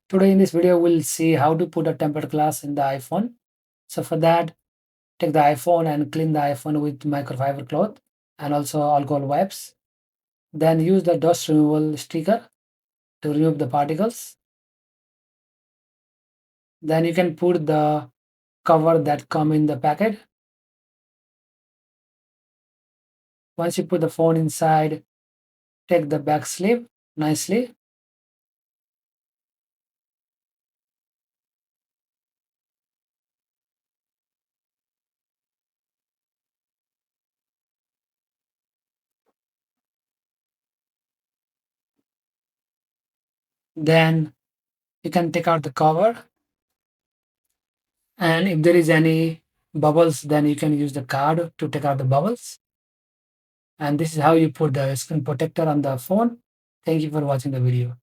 Today in this video, we'll see how to put a tempered glass in the iPhone. So for that, take the iPhone and clean the iPhone with microfiber cloth and also alcohol wipes. Then use the dust removal sticker to remove the particles. Then you can put the cover that come in the packet. Once you put the phone inside, take the back sleeve nicely. Then you can take out the cover, and if there is any bubbles, then you can use the card to take out the bubbles. And this is how you put the screen protector on the phone. Thank you for watching the video.